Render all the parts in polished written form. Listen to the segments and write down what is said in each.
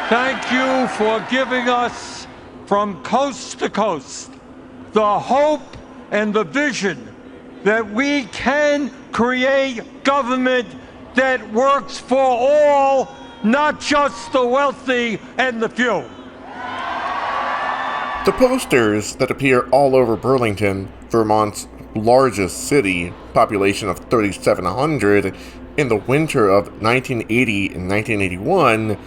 Thank you for giving us, from coast to coast, the hope and the vision that we can create government that works for all, not just the wealthy and the few. The posters that appear all over Burlington, Vermont's largest city, population of 3,700, in the winter of 1980 and 1981,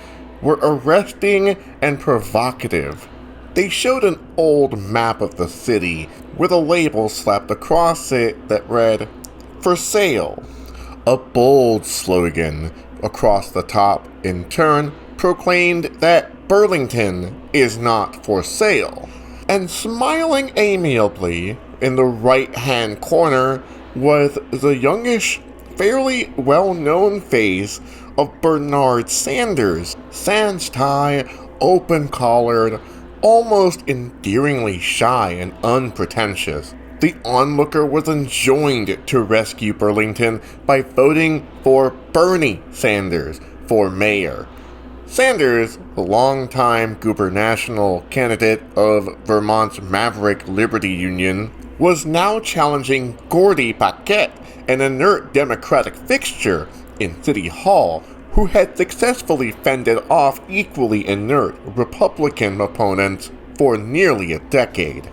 were arresting and provocative. They showed an old map of the city with a label slapped across it that read, "For sale." A bold slogan across the top, in turn, proclaimed that Burlington is not for sale. And smiling amiably in the right-hand corner was the youngish, fairly well-known face of Bernard Sanders, sans tie, open-collared, almost endearingly shy and unpretentious. The onlooker was enjoined to rescue Burlington by voting for Bernie Sanders for mayor. Sanders, the longtime gubernatorial candidate of Vermont's Maverick Liberty Union, was now challenging Gordy Paquette, an inert Democratic fixture in City Hall, who had successfully fended off equally inert Republican opponents for nearly a decade.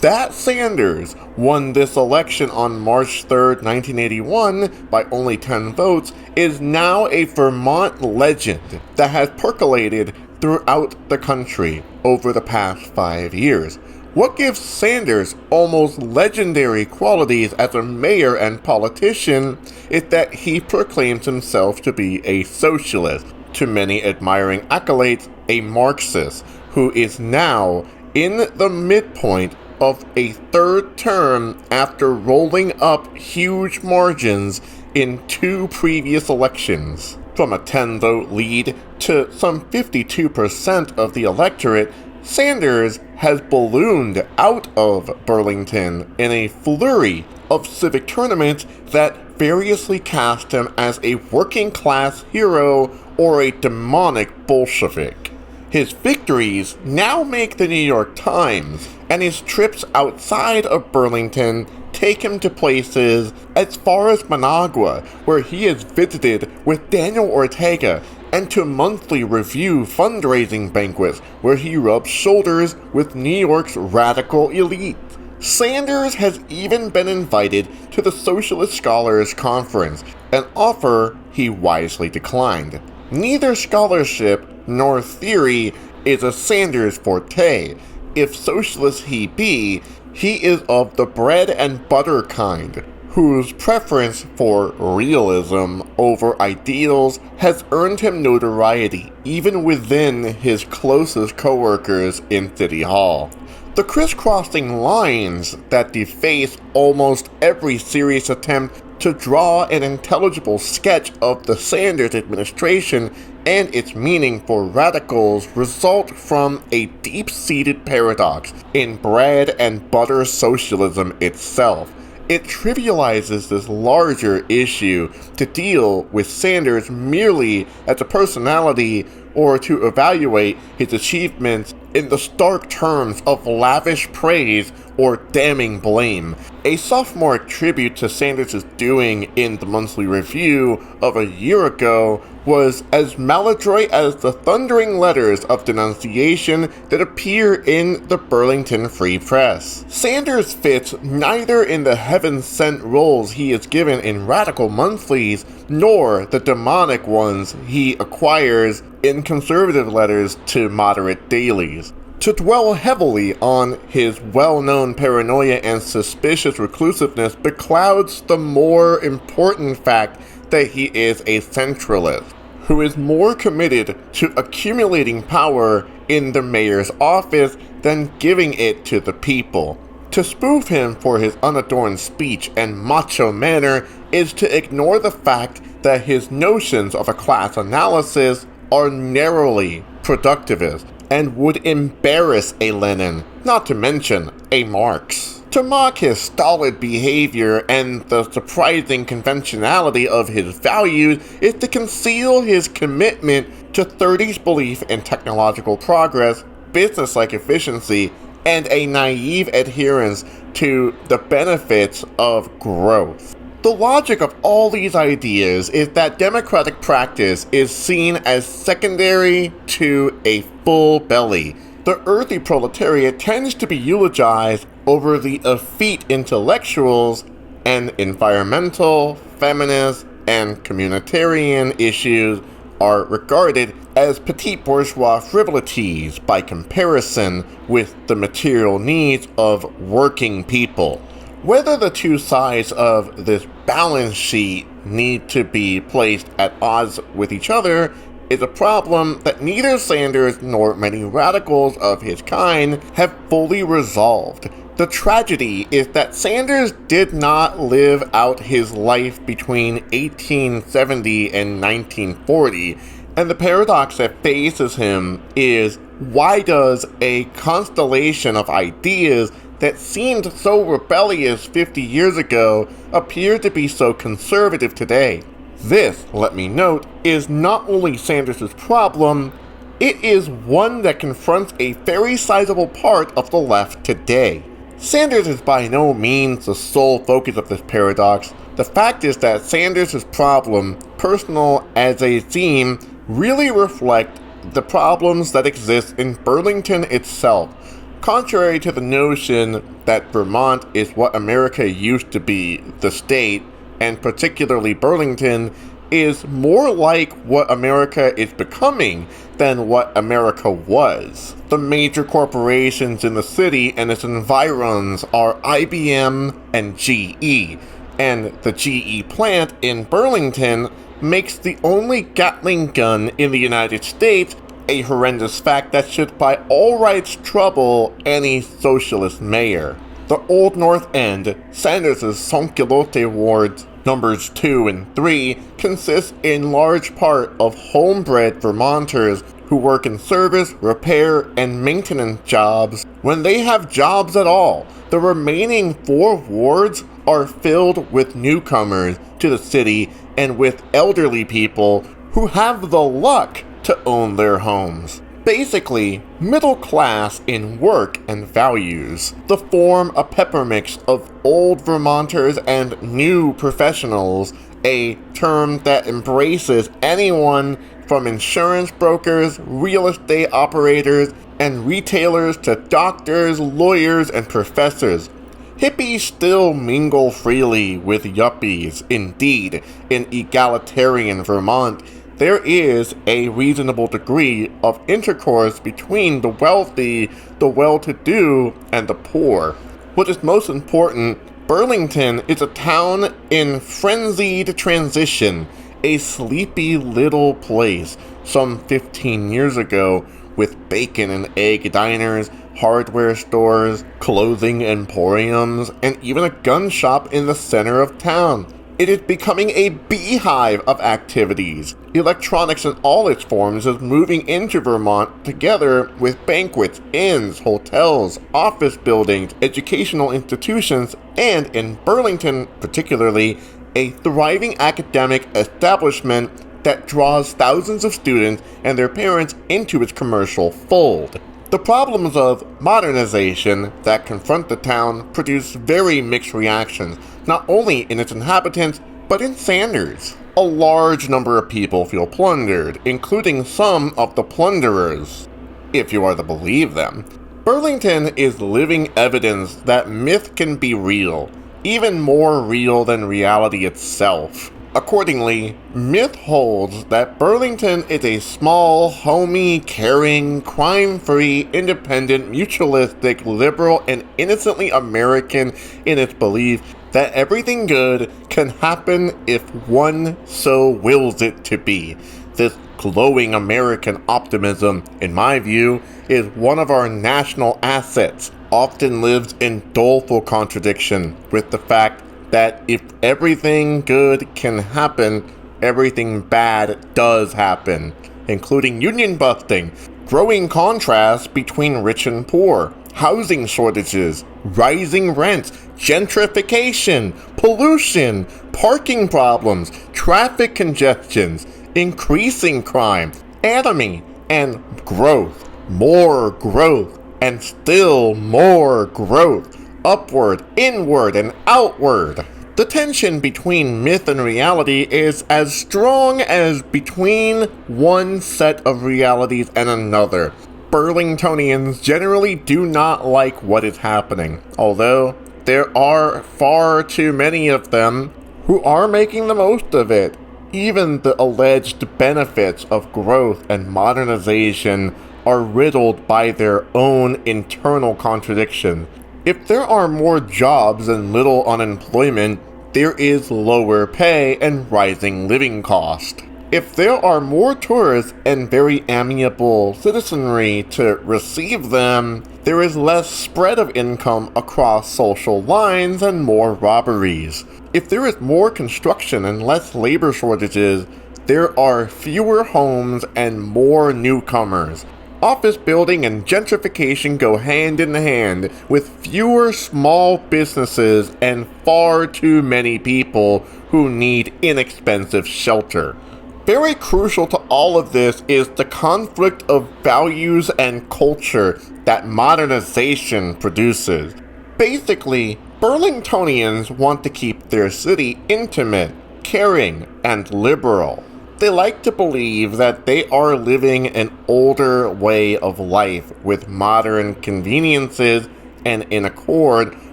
That Sanders won this election on March 3rd, 1981 by only 10 votes is now a Vermont legend that has percolated throughout the country over the past 5 years. What gives Sanders almost legendary qualities as a mayor and politician is that he proclaims himself to be a socialist, to many admiring accolades, a Marxist, who is now in the midpoint of a third term after rolling up huge margins in 2 previous elections. From a 10-vote lead to some 52% of the electorate, Sanders has ballooned out of Burlington in a flurry of civic tournaments that variously cast him as a working-class hero or a demonic Bolshevik. His victories now make the New York Times, and his trips outside of Burlington take him to places as far as Managua, where he is visited with Daniel Ortega, and to monthly review fundraising banquets where he rubs shoulders with New York's radical elite. Sanders has even been invited to the Socialist Scholars Conference, an offer he wisely declined. Neither scholarship nor theory is a Sanders forte. If socialist he be, he is of the bread and butter kind, whose preference for realism over ideals has earned him notoriety even within his closest coworkers in City Hall. The crisscrossing lines that deface almost every serious attempt to draw an intelligible sketch of the Sanders administration and its meaning for radicals result from a deep-seated paradox in bread and butter socialism itself. It trivializes this larger issue to deal with Sanders merely as a personality or to evaluate his achievements in the stark terms of lavish praise or damning blame. A sophomoric tribute to Sanders' doing in the Monthly Review of a year ago was as maladroit as the thundering letters of denunciation that appear in the Burlington Free Press. Sanders fits neither in the heaven-sent roles he is given in radical monthlies, nor the demonic ones he acquires in conservative letters to moderate dailies. To dwell heavily on his well-known paranoia and suspicious reclusiveness beclouds the more important fact that he is a centralist, who is more committed to accumulating power in the mayor's office than giving it to the people. To spoof him for his unadorned speech and macho manner is to ignore the fact that his notions of a class analysis are narrowly productivist and would embarrass a Lenin, not to mention a Marx. To mock his stolid behavior and the surprising conventionality of his values is to conceal his commitment to 30s belief in technological progress, business-like efficiency, and a naive adherence to the benefits of growth. The logic of all these ideas is that democratic practice is seen as secondary to a full belly. The earthy proletariat tends to be eulogized over the effete intellectuals, and environmental, feminist, and communitarian issues are regarded as petite bourgeois frivolities by comparison with the material needs of working people. Whether the two sides of this balance sheet need to be placed at odds with each other is a problem that neither Sanders nor many radicals of his kind have fully resolved. The tragedy is that Sanders did not live out his life between 1870 and 1940, and the paradox that faces him is, why does a constellation of ideas that seemed so rebellious 50 years ago appear to be so conservative today? This, let me note, is not only Sanders' problem, it is one that confronts a very sizable part of the left today. Sanders is by no means the sole focus of this paradox. The fact is that Sanders' problem, personal as a theme, really reflect the problems that exist in Burlington itself. Contrary to the notion that Vermont is what America used to be, the state, and particularly Burlington, is more like what America is becoming than what America was. The major corporations in the city and its environs are IBM and GE, and the GE plant in Burlington makes the only Gatling gun in the United States, a horrendous fact that should by all rights trouble any socialist mayor. The Old North End, Sanders' Sans-Culotte wards, numbers 2 and 3, consist in large part of homebred Vermonters who work in service, repair, and maintenance jobs when they have jobs at all. The remaining 4 wards are filled with newcomers to the city and with elderly people who have the luck to own their homes. Basically, middle class in work and values. The form a peppermix of old Vermonters and new professionals, a term that embraces anyone from insurance brokers, real estate operators, and retailers to doctors, lawyers, and professors. Hippies still mingle freely with yuppies. Indeed, in egalitarian Vermont, there is a reasonable degree of intercourse between the wealthy, the well-to-do, and the poor. What is most important, Burlington is a town in frenzied transition, a sleepy little place some 15 years ago with bacon and egg diners, hardware stores, clothing emporiums, and even a gun shop in the center of town. It is becoming a beehive of activities. Electronics in all its forms is moving into Vermont together with banquets, inns, hotels, office buildings, educational institutions, and in Burlington particularly, a thriving academic establishment that draws thousands of students and their parents into its commercial fold. The problems of modernization that confront the town produce very mixed reactions, not only in its inhabitants, but in Sanders. A large number of people feel plundered, including some of the plunderers, if you are to believe them. Burlington is living evidence that myth can be real, even more real than reality itself. Accordingly, myth holds that Burlington is a small, homey, caring, crime-free, independent, mutualistic, liberal, and innocently American in its belief that everything good can happen if one so wills it to be. This glowing American optimism, in my view, is one of our national assets, often lives in doleful contradiction with the fact that if everything good can happen, everything bad does happen, including union busting, growing contrasts between rich and poor, housing shortages, rising rents, gentrification, pollution, parking problems, traffic congestions, increasing crime, enemy, and growth, more growth, and still more growth, upward, inward, and outward. The tension between myth and reality is as strong as between one set of realities and another. Burlingtonians generally do not like what is happening, although there are far too many of them who are making the most of it. Even the alleged benefits of growth and modernization are riddled by their own internal contradictions. If there are more jobs and little unemployment, there is lower pay and rising living cost. If there are more tourists and very amiable citizenry to receive them, there is less spread of income across social lines and more robberies. If there is more construction and less labor shortages, there are fewer homes and more newcomers. Office building and gentrification go hand in hand, with fewer small businesses and far too many people who need inexpensive shelter. Very crucial to all of this is the conflict of values and culture that modernization produces. Basically, Burlingtonians want to keep their city intimate, caring, and liberal. They like to believe that they are living an older way of life with modern conveniences and in accord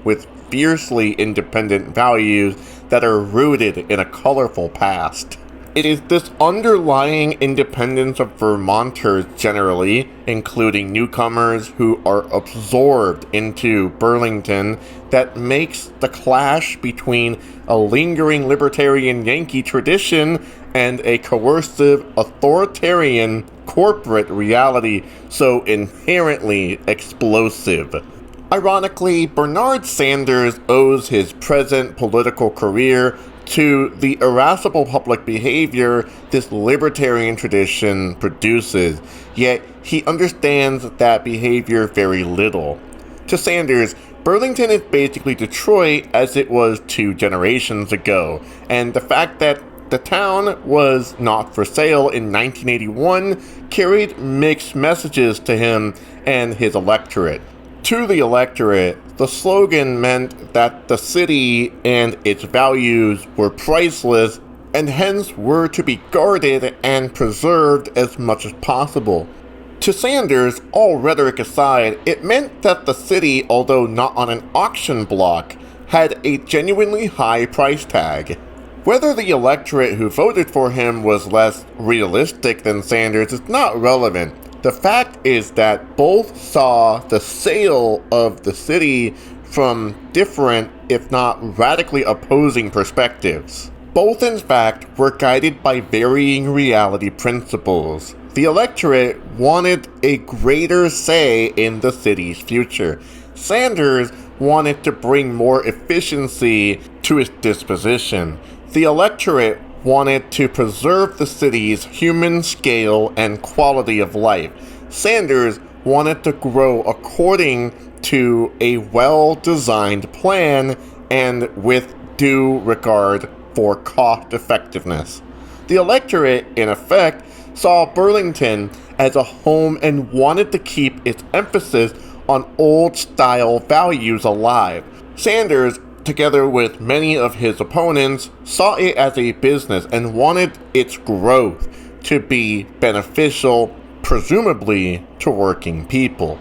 with fiercely independent values that are rooted in a colorful past. It is this underlying independence of Vermonters generally, including newcomers who are absorbed into Burlington, that makes the clash between a lingering libertarian Yankee tradition and a coercive, authoritarian corporate reality so inherently explosive. Ironically, Bernard Sanders owes his present political career to the irascible public behavior this libertarian tradition produces, yet he understands that behavior very little. To Sanders, Burlington is basically Detroit as it was 2 generations ago, and the fact that the town was not for sale in 1981 carried mixed messages to him and his electorate. To the electorate, the slogan meant that the city and its values were priceless and hence were to be guarded and preserved as much as possible. To Sanders, all rhetoric aside, it meant that the city, although not on an auction block, had a genuinely high price tag. Whether the electorate who voted for him was less realistic than Sanders is not relevant. The fact is that both saw the sale of the city from different, if not radically opposing perspectives. Both, in fact, were guided by varying reality principles. The electorate wanted a greater say in the city's future. Sanders wanted to bring more efficiency to its disposition. The electorate wanted to preserve the city's human scale and quality of life. Sanders wanted to grow according to a well-designed plan and with due regard for cost effectiveness. The electorate, in effect, saw Burlington as a home and wanted to keep its emphasis on old-style values alive. Sanders, together with many of his opponents, saw it as a business and wanted its growth to be beneficial, presumably to working people.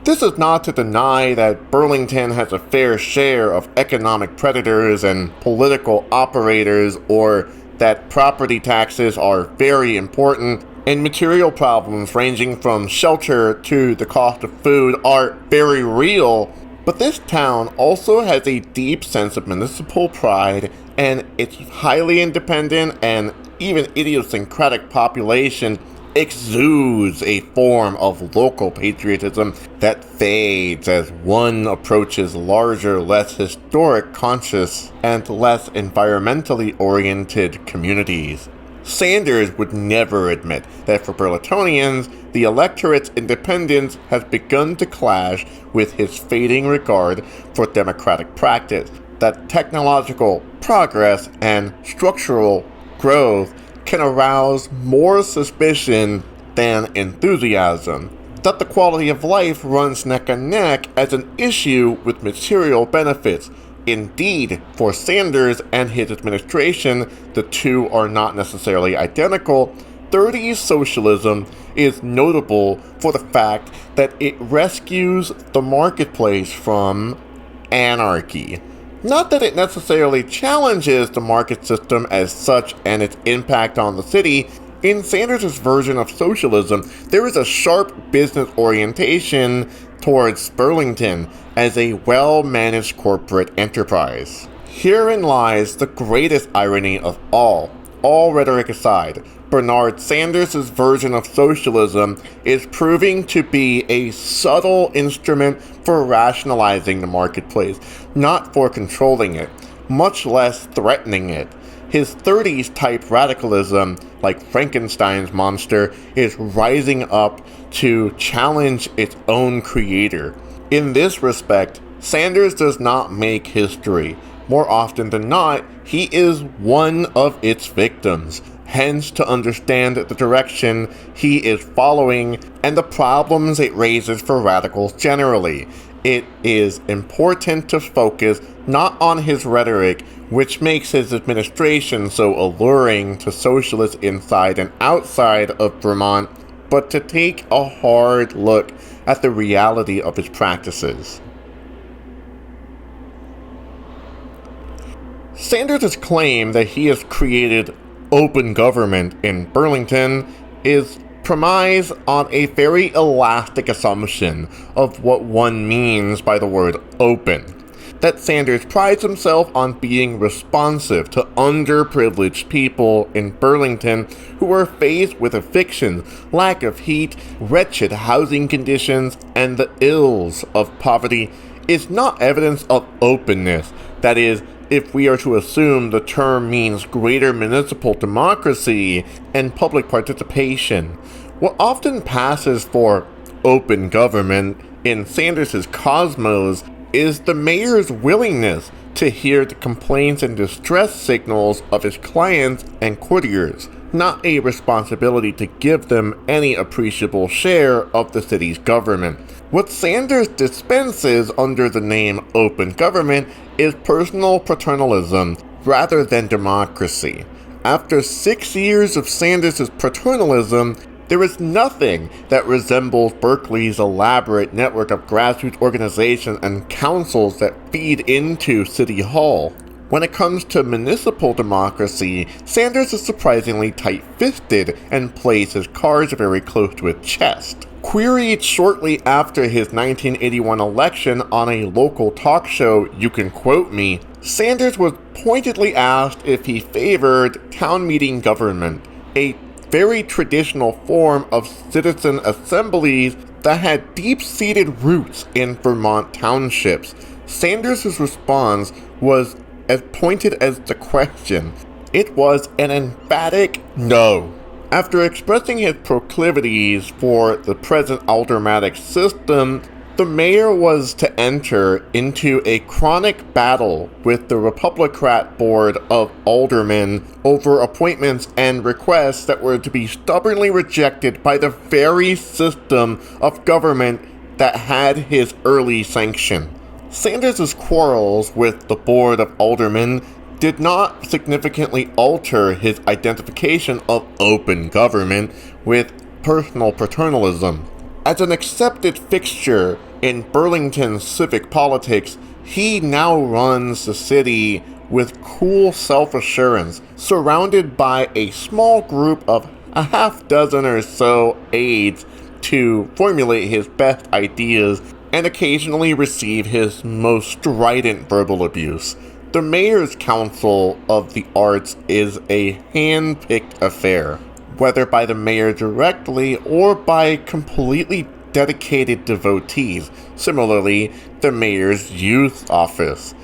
This is not to deny that Burlington has a fair share of economic predators and political operators, or that property taxes are very important and material problems ranging from shelter to the cost of food are very real. But this town also has a deep sense of municipal pride, and its highly independent and even idiosyncratic population exudes a form of local patriotism that fades as one approaches larger, less historic, conscious, and less environmentally oriented communities. Sanders would never admit that for Burlingtonians, the electorate's independence has begun to clash with his fading regard for democratic practice, that technological progress and structural growth can arouse more suspicion than enthusiasm, that the quality of life runs neck and neck as an issue with material benefits. Indeed, for Sanders and his administration, the two are not necessarily identical. 30s socialism is notable for the fact that it rescues the marketplace from anarchy. Not that it necessarily challenges the market system as such and its impact on the city. In Sanders' version of socialism, there is a sharp business orientation towards Burlington as a well-managed corporate enterprise. Herein lies the greatest irony of all rhetoric aside. Bernard Sanders' version of socialism is proving to be a subtle instrument for rationalizing the marketplace, not for controlling it, much less threatening it. His 30s type radicalism, like Frankenstein's monster, is rising up to challenge its own creator. In this respect, Sanders does not make history. More often than not, he is one of its victims. Hence, to understand the direction he is following and the problems it raises for radicals generally, it is important to focus not on his rhetoric, which makes his administration so alluring to socialists inside and outside of Vermont, but to take a hard look at the reality of his practices. Sanders' claim that he has created open government in Burlington is premised on a very elastic assumption of what one means by the word open. That Sanders prides himself on being responsive to underprivileged people in Burlington who are faced with evictions, lack of heat, wretched housing conditions, and the ills of poverty is not evidence of openness. That is, if we are to assume the term means greater municipal democracy and public participation. What often passes for open government in Sanders' cosmos is the mayor's willingness to hear the complaints and distress signals of his clients and courtiers, not a responsibility to give them any appreciable share of the city's government. What Sanders dispenses under the name open government is personal paternalism rather than democracy. After 6 years of Sanders' paternalism, there is nothing that resembles Berkeley's elaborate network of grassroots organizations and councils that feed into City Hall. When it comes to municipal democracy, Sanders is surprisingly tight-fisted and plays his cards very close to his chest. Queried shortly after his 1981 election on a local talk show, You Can Quote Me, Sanders was pointedly asked if he favored town meeting government, a very traditional form of citizen assemblies that had deep-seated roots in Vermont townships. Sanders' response was as pointed as the question. It was an emphatic no. After expressing his proclivities for the present aldermanic system, the mayor was to enter into a chronic battle with the Republican Board of Aldermen over appointments and requests that were to be stubbornly rejected by the very system of government that had his early sanction. Sanders' quarrels with the Board of Aldermen did not significantly alter his identification of open government with personal paternalism. As an accepted fixture in Burlington's civic politics, he now runs the city with cool self-assurance, surrounded by a small group of a half dozen or so aides to formulate his best ideas and occasionally receive his most strident verbal abuse. The Mayor's Council of the Arts is a hand-picked affair, whether by the mayor directly or by completely dedicated devotees. Similarly, the mayor's youth office.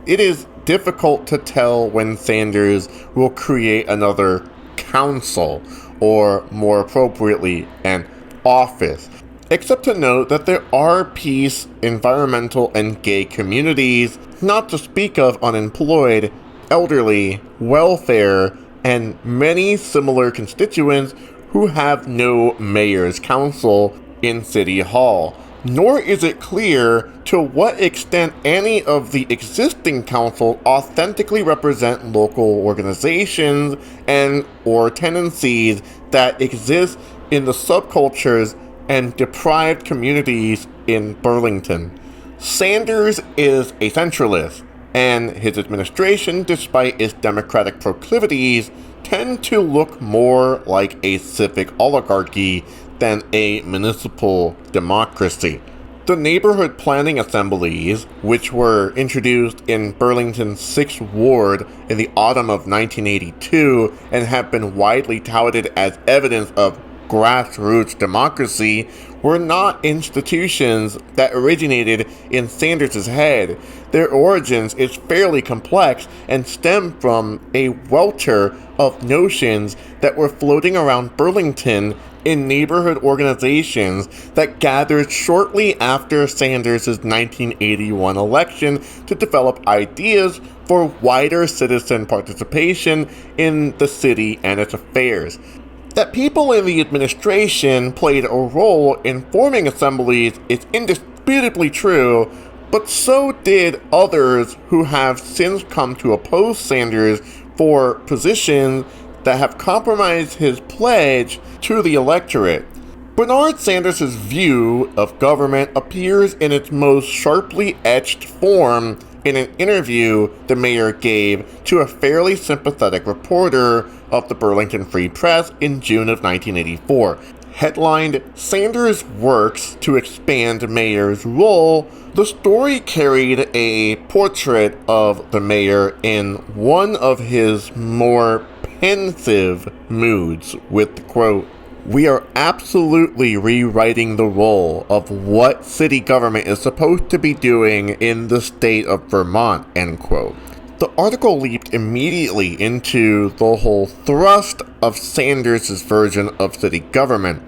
It is difficult to tell when Sanders will create another council, or more appropriately, an office, except to note that there are peace, environmental, and gay communities, not to speak of unemployed, elderly, welfare, and many similar constituents who have no mayor's council in City Hall, nor is it clear to what extent any of the existing councils authentically represent local organizations and or tendencies that exist in the subcultures and deprived communities in Burlington. Sanders is a centralist, and his administration, despite its democratic proclivities, tend to look more like a civic oligarchy than a municipal democracy. The neighborhood planning assemblies, which were introduced in Burlington's 6th Ward in the autumn of 1982 and have been widely touted as evidence of grassroots democracy, were not institutions that originated in Sanders' head. Their origins is fairly complex and stem from a welter of notions that were floating around Burlington in neighborhood organizations that gathered shortly after Sanders' 1981 election to develop ideas for wider citizen participation in the city and its affairs. That people in the administration played a role in forming assemblies is indisputably true, but so did others who have since come to oppose Sanders for positions that have compromised his pledge to the electorate. Bernard Sanders' view of government appears in its most sharply etched form in an interview the mayor gave to a fairly sympathetic reporter of the Burlington Free Press in June of 1984. Headlined, "Sanders Works to Expand Mayor's Role," the story carried a portrait of the mayor in one of his more pensive moods with the quote, "We are absolutely rewriting the role of what city government is supposed to be doing in the state of Vermont," end quote. The article leaped immediately into the whole thrust of Sanders' version of city government.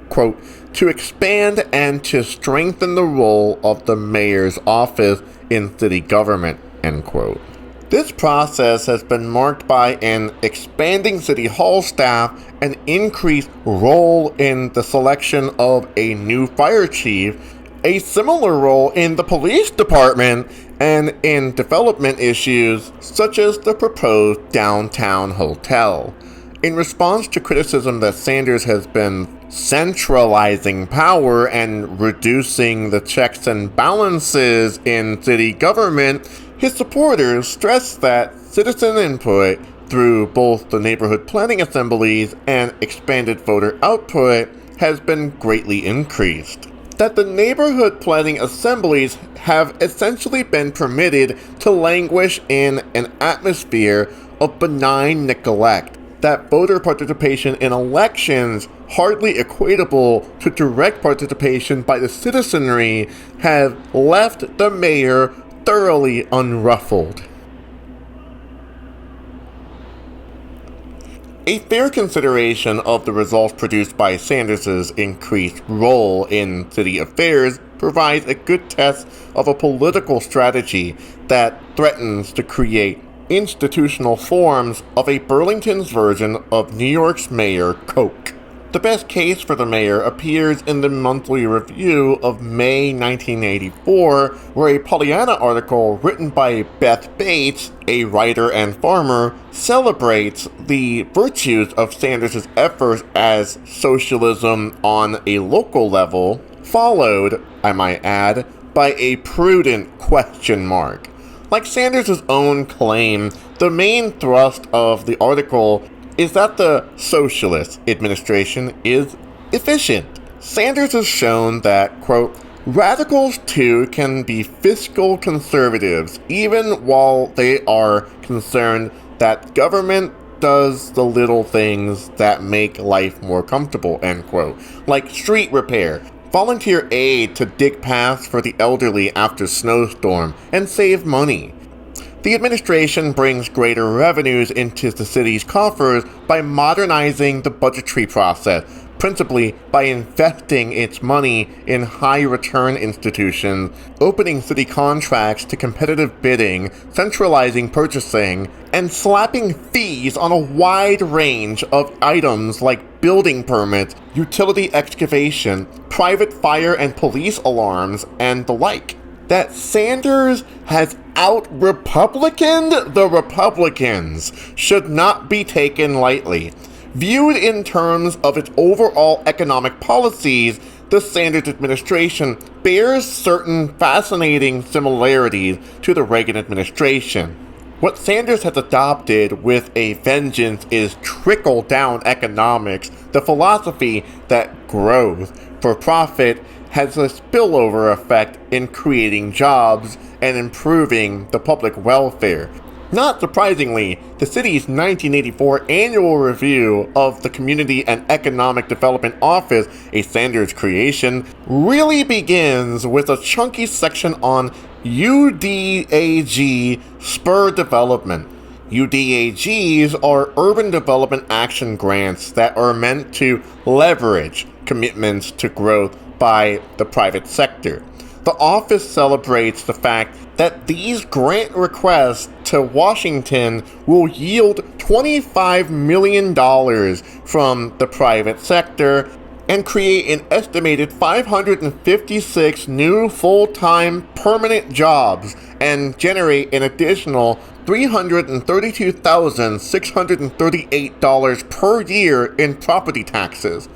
Quote, "To expand and to strengthen the role of the mayor's office in city government," end quote. This process has been marked by an expanding city hall staff, an increased role in the selection of a new fire chief, a similar role in the police department, and in development issues such as the proposed downtown hotel. In response to criticism that Sanders has been centralizing power and reducing the checks and balances in city government, his supporters stress that citizen input through both the neighborhood planning assemblies and expanded voter output has been greatly increased. That the neighborhood planning assemblies have essentially been permitted to languish in an atmosphere of benign neglect. That voter participation in elections, hardly equatable to direct participation by the citizenry, have left the mayor thoroughly unruffled. A fair consideration of the results produced by Sanders' increased role in city affairs provides a good test of a political strategy that threatens to create institutional forms of a Burlington's version of New York's Mayor Koch. The best case for the mayor appears in the Monthly Review of May 1984, where a Pollyanna article written by Beth Bates, a writer and farmer, celebrates the virtues of Sanders' efforts as socialism on a local level, followed, I might add, by a prudent question mark. Like Sanders' own claim, the main thrust of the article is that the socialist administration is efficient. Sanders has shown that, quote, radicals too can be fiscal conservatives even while they are concerned that government does the little things that make life more comfortable, end quote, like street repair, volunteer aid to dig paths for the elderly after snowstorm, and save money. The administration brings greater revenues into the city's coffers by modernizing the budgetary process, principally by investing its money in high-return institutions, opening city contracts to competitive bidding, centralizing purchasing, and slapping fees on a wide range of items like building permits, utility excavation, private fire and police alarms, and the like. That Sanders has out-Republicaned the Republicans should not be taken lightly. Viewed in terms of its overall economic policies, the Sanders administration bears certain fascinating similarities to the Reagan administration. What Sanders has adopted with a vengeance is trickle-down economics, the philosophy that growth for profit has a spillover effect in creating jobs and improving the public welfare. Not surprisingly, the city's 1984 annual review of the Community and Economic Development Office, a Sanders creation, really begins with a chunky section on UDAG spur development. UDAGs are urban development action grants that are meant to leverage commitments to growth by the private sector. The office celebrates the fact that these grant requests to Washington will yield $25 million from the private sector and create an estimated 556 new full-time permanent jobs and generate an additional $332,638 per year in property taxes.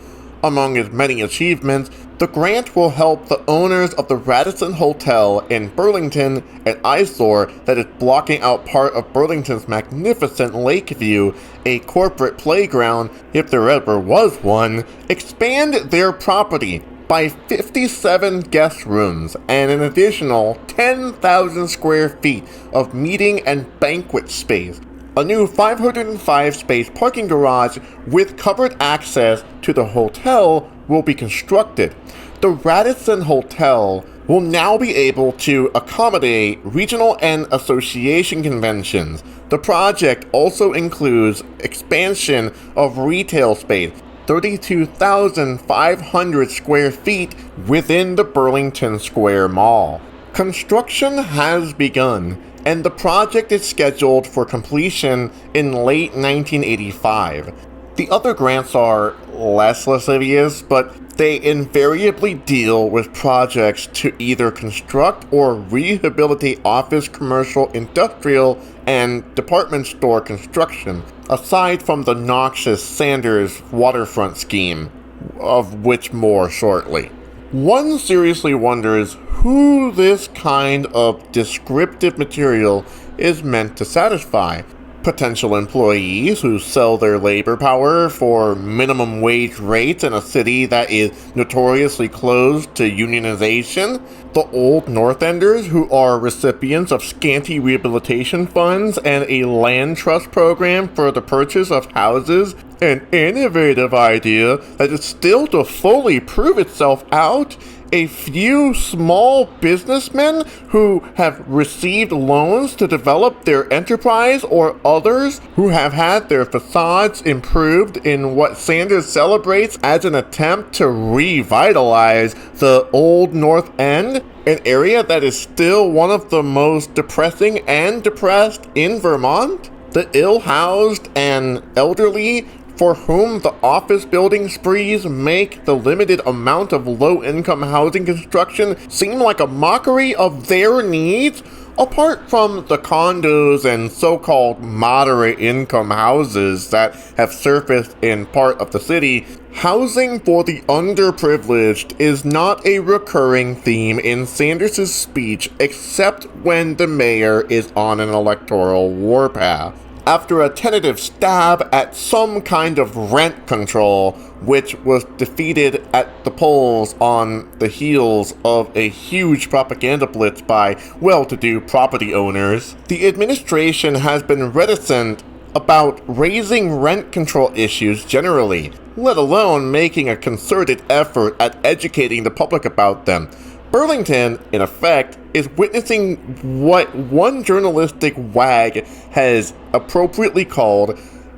Among its many achievements, the grant will help the owners of the Radisson Hotel in Burlington, an eyesore that is blocking out part of Burlington's magnificent Lakeview, a corporate playground, if there ever was one, expand their property by 57 guest rooms and an additional 10,000 square feet of meeting and banquet space. A new 505-space parking garage with covered access to the hotel will be constructed. The Radisson Hotel will now be able to accommodate regional and association conventions. The project also includes expansion of retail space, 32,500 square feet within the Burlington Square Mall. Construction has begun, and the project is scheduled for completion in late 1985. The other grants are less lascivious, but they invariably deal with projects to either construct or rehabilitate office, commercial, industrial, and department store construction, aside from the noxious Sanders waterfront scheme, of which more shortly. One seriously wonders who this kind of descriptive material is meant to satisfy. Potential employees who sell their labor power for minimum wage rates in a city that is notoriously closed to unionization, the old North Enders who are recipients of scanty rehabilitation funds and a land trust program for the purchase of houses, an innovative idea that is still to fully prove itself out, a few small businessmen who have received loans to develop their enterprise, or others who have had their facades improved in what Sanders celebrates as an attempt to revitalize the old North End, an area that is still one of the most depressing and depressed in Vermont. The ill-housed and elderly for whom the office building sprees make the limited amount of low-income housing construction seem like a mockery of their needs, apart from the condos and so-called moderate-income houses that have surfaced in part of the city. Housing for the underprivileged is not a recurring theme in Sanders' speech except when the mayor is on an electoral warpath. After a tentative stab at some kind of rent control, which was defeated at the polls on the heels of a huge propaganda blitz by well-to-do property owners, the administration has been reticent about raising rent control issues generally, let alone making a concerted effort at educating the public about them. Burlington, in effect, is witnessing what one journalistic wag has appropriately called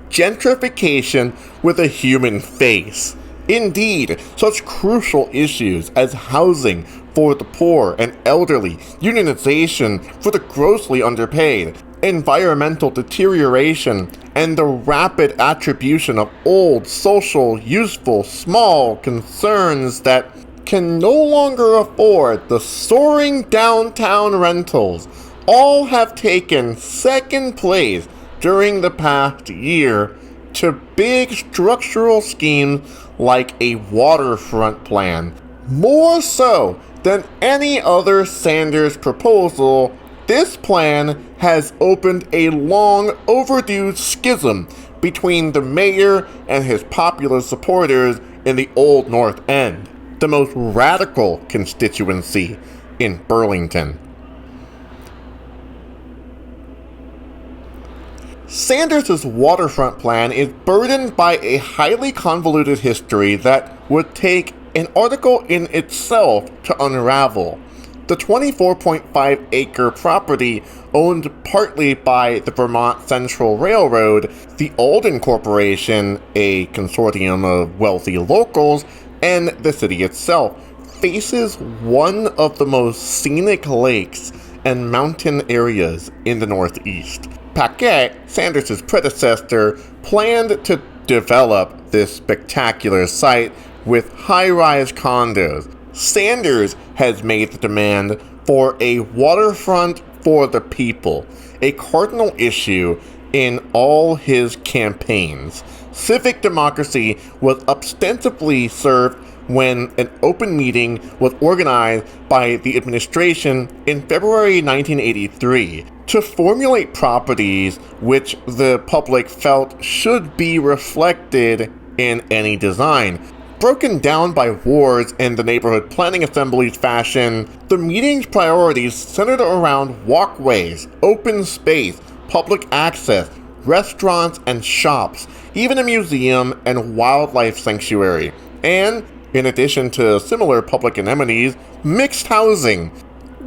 gentrification with a human face. Indeed, such crucial issues as housing for the poor and elderly, unionization for the grossly underpaid, environmental deterioration, and the rapid attribution of old, social, useful, small concerns that can no longer afford the soaring downtown rentals all have taken second place during the past year to big structural schemes like a waterfront plan. More so than any other Sanders proposal, this plan has opened a long overdue schism between the mayor and his popular supporters in the Old North End, the most radical constituency in Burlington. Sanders' waterfront plan is burdened by a highly convoluted history that would take an article in itself to unravel. The 24.5-acre property, owned partly by the Vermont Central Railroad, the Alden Corporation, a consortium of wealthy locals, and the city itself, faces one of the most scenic lakes and mountain areas in the Northeast. Paquette, Sanders' predecessor, planned to develop this spectacular site with high-rise condos. Sanders has made the demand for a waterfront for the people, a cardinal issue in all his campaigns. Civic democracy was ostensibly served when an open meeting was organized by the administration in February 1983 to formulate properties which the public felt should be reflected in any design. Broken down by wards and the neighborhood planning assemblies fashion, the meeting's priorities centered around walkways, open space, public access, restaurants and shops, even a museum and wildlife sanctuary, and, in addition to similar public amenities, mixed housing.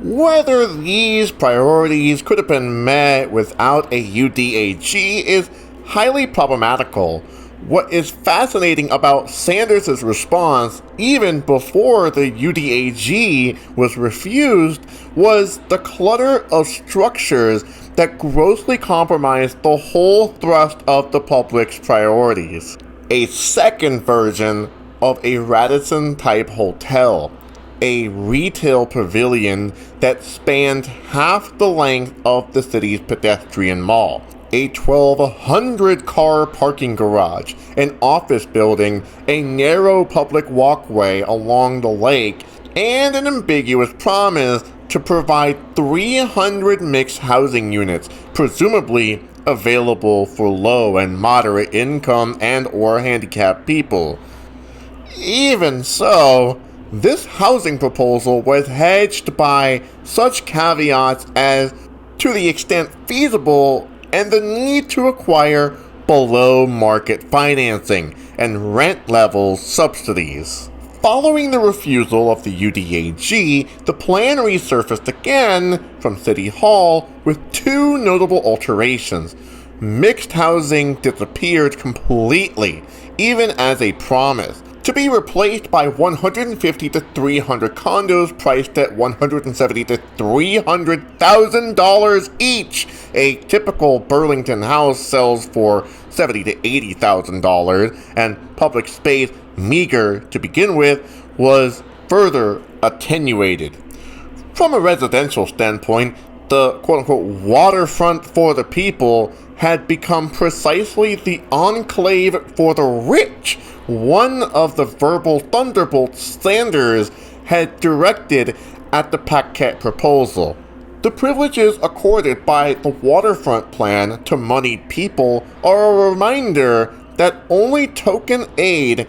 Whether these priorities could have been met without a UDAG is highly problematical. What is fascinating about Sanders' response, even before the UDAG was refused, was the clutter of structures that grossly compromised the whole thrust of the public's priorities. A second version of a Radisson-type hotel, a retail pavilion that spanned half the length of the city's pedestrian mall, a 1,200-car parking garage, an office building, a narrow public walkway along the lake, and an ambiguous promise to provide 300 mixed housing units, presumably available for low and moderate income and or handicapped people. Even so, this housing proposal was hedged by such caveats as, to the extent feasible, and the need to acquire below-market financing and rent-level subsidies. Following the refusal of the UDAG, the plan resurfaced again from City Hall with two notable alterations. Mixed housing disappeared completely, even as a promise, to be replaced by 150 to 300 condos priced at $170,000 to $300,000 each. A typical Burlington house sells for $70,000 to $80,000, and public space, meager to begin with, was further attenuated. From a residential standpoint, the quote-unquote waterfront for the people had become precisely the enclave for the rich, one of the verbal thunderbolts Sanders had directed at the Paquette proposal. The privileges accorded by the waterfront plan to moneyed people are a reminder that only token aid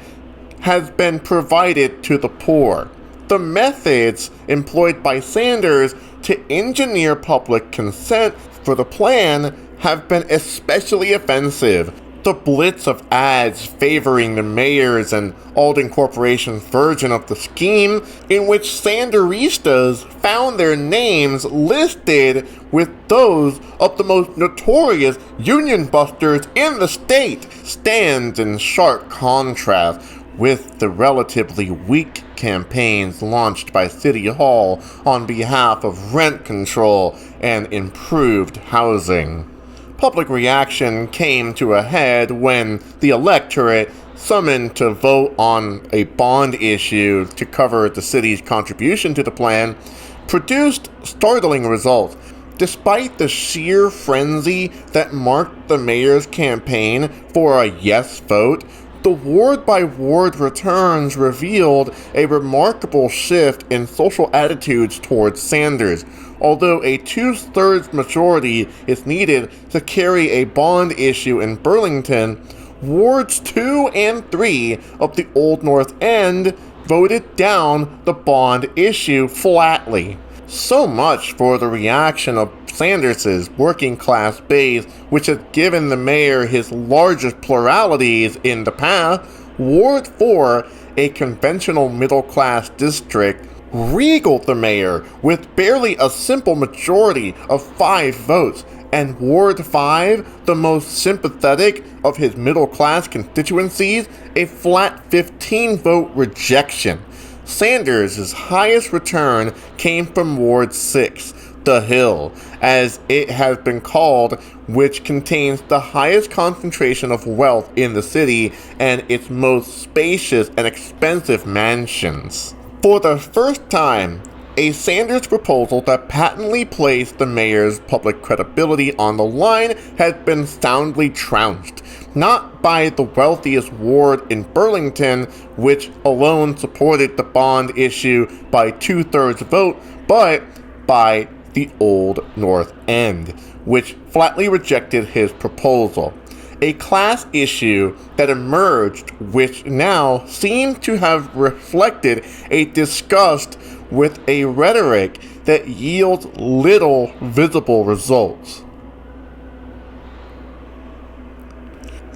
has been provided to the poor. The methods employed by Sanders to engineer public consent for the plan have been especially offensive. The blitz of ads favoring the mayor's and Alden Corporation's version of the scheme, in which Sanderistas found their names listed with those of the most notorious union busters in the state, stands in sharp contrast with the relatively weak campaigns launched by City Hall on behalf of rent control and improved housing. Public reaction came to a head when the electorate, summoned to vote on a bond issue to cover the city's contribution to the plan, produced startling results. Despite the sheer frenzy that marked the mayor's campaign for a yes vote, the ward-by-ward returns revealed a remarkable shift in social attitudes towards Sanders. Although a 2/3 majority is needed to carry a bond issue in Burlington, Wards 2 and 3 of the Old North End voted down the bond issue flatly. So much for the reaction of Sanders's working-class base, which had given the mayor his largest pluralities in the past. Ward 4, a conventional middle-class district, regaled the mayor with barely a simple majority of 5 votes, and Ward 5, the most sympathetic of his middle-class constituencies, a flat 15-vote rejection. Sanders' highest return came from Ward 6, the Hill, as it has been called, which contains the highest concentration of wealth in the city and its most spacious and expensive mansions. For the first time, a Sanders proposal that patently placed the mayor's public credibility on the line has been soundly trounced, not by the wealthiest ward in Burlington, which alone supported the bond issue by 2/3 vote, but by the Old North End, which flatly rejected his proposal. A class issue that emerged, which now seemed to have reflected a disgust with a rhetoric that yields little visible results.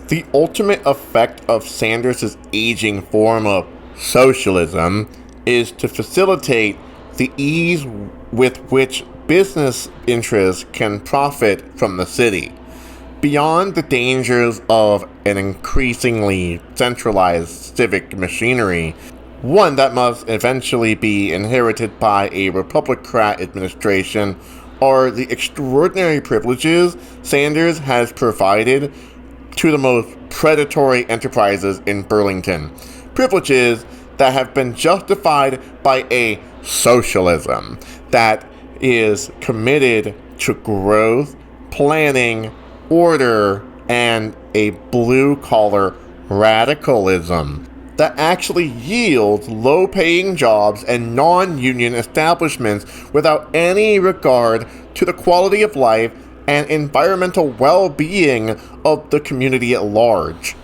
The ultimate effect of Sanders' aging form of socialism is to facilitate the ease with which business interests can profit from the city. Beyond the dangers of an increasingly centralized civic machinery, one that must eventually be inherited by a Republican administration, are the extraordinary privileges Sanders has provided to the most predatory enterprises in Burlington. Privileges that have been justified by a socialism that is committed to growth, planning, order, and a blue-collar radicalism that actually yields low-paying jobs and non-union establishments without any regard to the quality of life and environmental well-being of the community at large.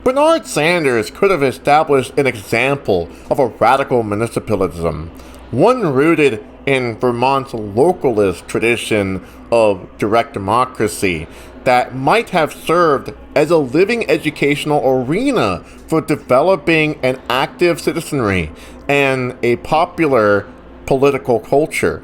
Bernard Sanders could have established an example of a radical municipalism, one rooted in Vermont's localist tradition of direct democracy, that might have served as a living educational arena for developing an active citizenry and a popular political culture.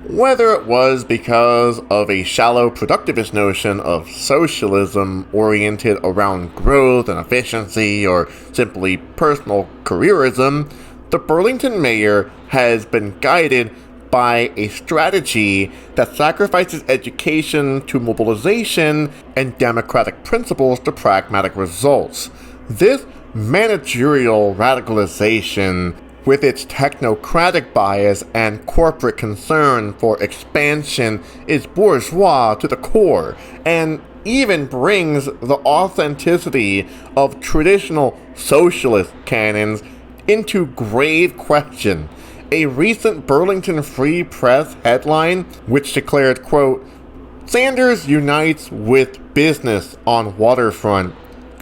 Whether it was because of a shallow productivist notion of socialism oriented around growth and efficiency, or simply personal careerism, the Burlington mayor has been guided by a strategy that sacrifices education to mobilization and democratic principles to pragmatic results. This managerial radicalization, with its technocratic bias and corporate concern for expansion, is bourgeois to the core, and even brings the authenticity of traditional socialist canons into grave question. A recent Burlington Free Press headline, which declared, quote, "Sanders unites with business on waterfront,"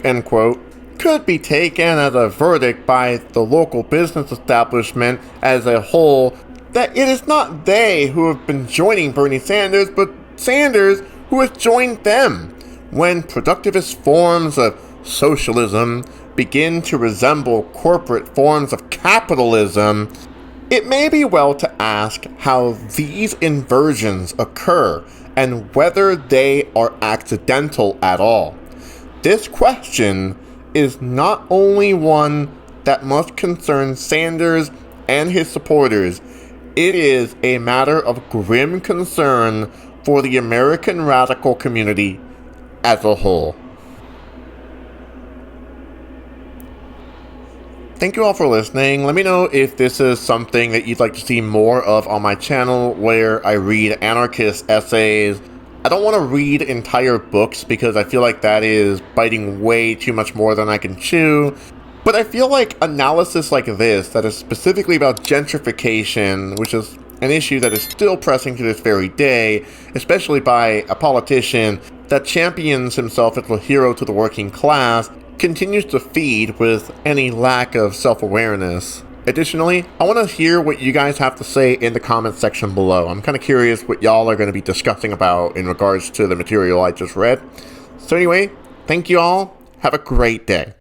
end quote, could be taken as a verdict by the local business establishment as a whole that it is not they who have been joining Bernie Sanders, but Sanders who has joined them. When productivist forms of socialism begin to resemble corporate forms of capitalism, it may be well to ask how these inversions occur and whether they are accidental at all. This question is not only one that must concern Sanders and his supporters. It is a matter of grim concern for the American radical community as a whole. Thank you all for listening. Let me know if this is something that you'd like to see more of on my channel, where I read anarchist essays. I don't want to read entire books because I feel like that is biting way too much more than I can chew. But I feel like analysis like this, that is specifically about gentrification, which is an issue that is still pressing to this very day, especially by a politician that champions himself as a hero to the working class, continues to feed with any lack of self-awareness. Additionally, I want to hear what you guys have to say in the comments section below. I'm kind of curious what y'all are going to be discussing about in regards to the material I just read. So anyway, thank you all. Have a great day.